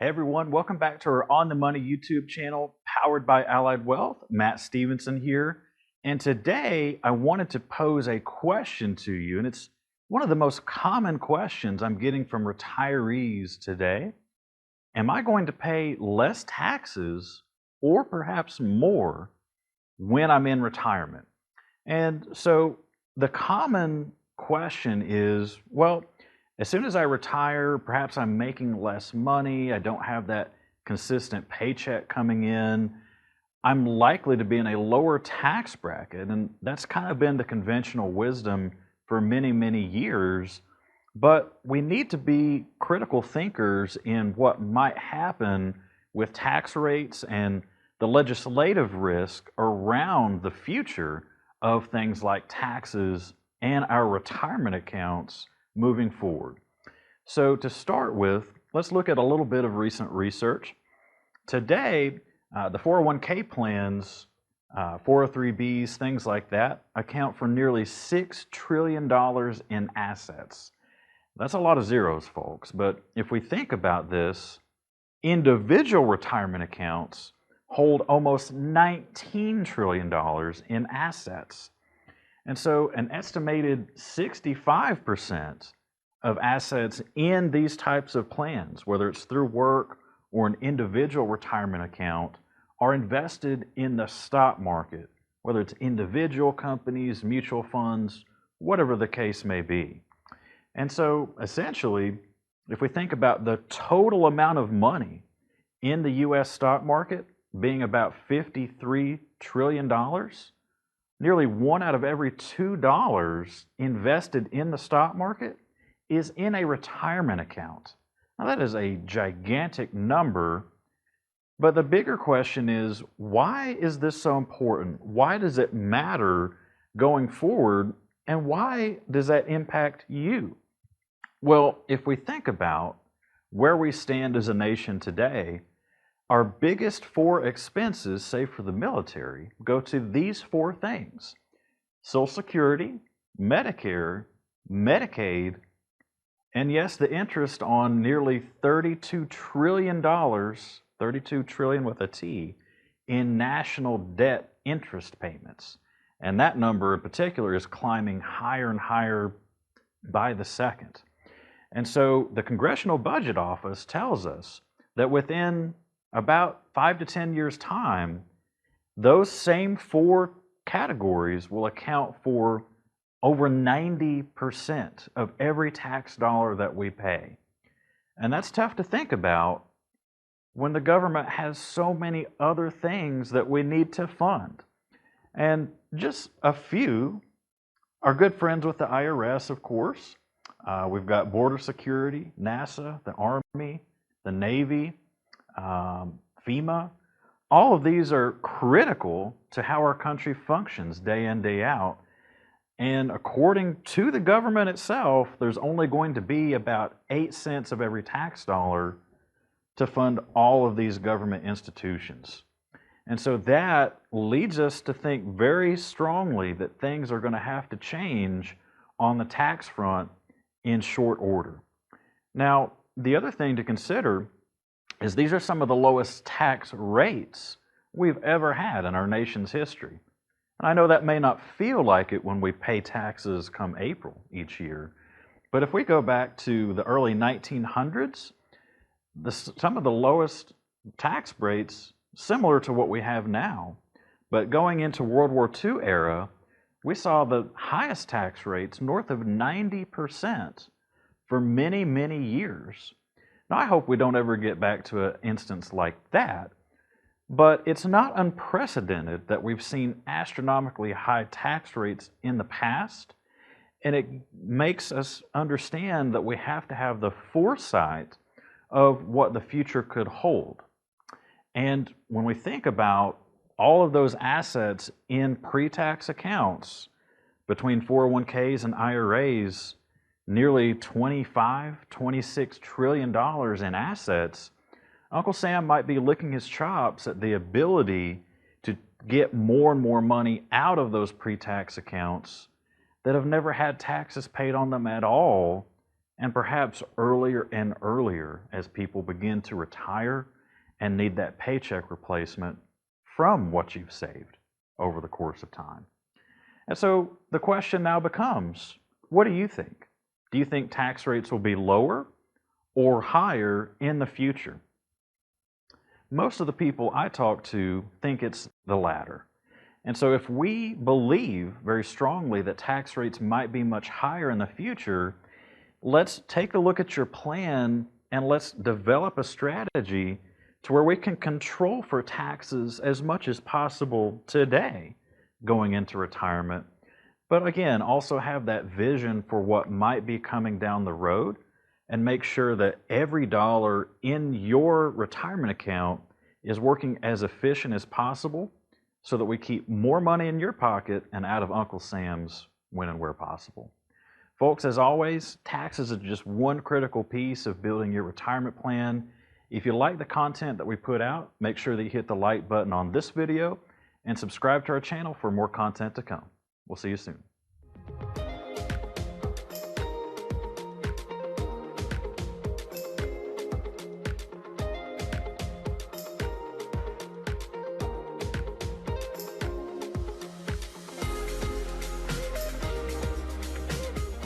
Hey everyone, welcome back to our On the Money YouTube channel powered by Allied Wealth. Matt Stevenson here. And today I wanted to pose a question to you, and it's one of the most common questions I'm getting from retirees today. Am I going to pay less taxes or perhaps more when I'm in retirement? And so the common question is, well, as soon as I retire, perhaps I'm making less money, I don't have that consistent paycheck coming in, I'm likely to be in a lower tax bracket. And that's kind of been the conventional wisdom for many, many years. But we need to be critical thinkers in what might happen with tax rates and the legislative risk around the future of things like taxes and our retirement accounts moving forward. So to start with, let's look at a little bit of recent research. Today, the 401k plans, 403bs, things like that, account for nearly $6 trillion in assets. That's a lot of zeros, folks, but if we think about this, individual retirement accounts hold almost $19 trillion in assets. And so an estimated 65% of assets in these types of plans, whether it's through work or an individual retirement account, are invested in the stock market, whether it's individual companies, mutual funds, whatever the case may be. And so essentially, if we think about the total amount of money in the US stock market being about $53 trillion, nearly one out of every $2 invested in the stock market is in a retirement account. Now that is a gigantic number, but the bigger question is, why is this so important? Why does it matter going forward, and why does that impact you? Well, if we think about where we stand as a nation today, our biggest four expenses, say for the military, go to these four things: Social Security, Medicare, Medicaid, and yes, the interest on nearly $32 trillion, 32 trillion with a T, in national debt interest payments. And that number in particular is climbing higher and higher by the second. And so the Congressional Budget Office tells us that within about 5 to 10 years' time, those same four categories will account for over 90% of every tax dollar that we pay. And that's tough to think about when the government has so many other things that we need to fund. And just a few are good friends with the IRS, of course. We've got Border Security, NASA, the Army, the Navy, FEMA. All of these are critical to how our country functions day in, day out. And according to the government itself, there's only going to be about 8 cents of every tax dollar to fund all of these government institutions. And so that leads us to think very strongly that things are going to have to change on the tax front in short order. Now, the other thing to consider is these are some of the lowest tax rates we've ever had in our nation's history. And I know that may not feel like it when we pay taxes come April each year, but if we go back to the early 1900s, some of the lowest tax rates similar to what we have now. But going into World War II era, we saw the highest tax rates north of 90% for many, many years. Now, I hope we don't ever get back to an instance like that, but it's not unprecedented that we've seen astronomically high tax rates in the past, and it makes us understand that we have to have the foresight of what the future could hold. And when we think about all of those assets in pre-tax accounts between 401ks and IRAs, nearly $26 trillion in assets, Uncle Sam might be licking his chops at the ability to get more and more money out of those pre-tax accounts that have never had taxes paid on them at all, and perhaps earlier and earlier as people begin to retire and need that paycheck replacement from what you've saved over the course of time. And so the question now becomes, what do you think? Do you think tax rates will be lower or higher in the future? Most of the people I talk to think it's the latter. And so if we believe very strongly that tax rates might be much higher in the future, let's take a look at your plan and let's develop a strategy to where we can control for taxes as much as possible today going into retirement. But again, also have that vision for what might be coming down the road and make sure that every dollar in your retirement account is working as efficient as possible so that we keep more money in your pocket and out of Uncle Sam's when and where possible. Folks, as always, taxes are just one critical piece of building your retirement plan. If you like the content that we put out, make sure that you hit the like button on this video and subscribe to our channel for more content to come. We'll see you soon.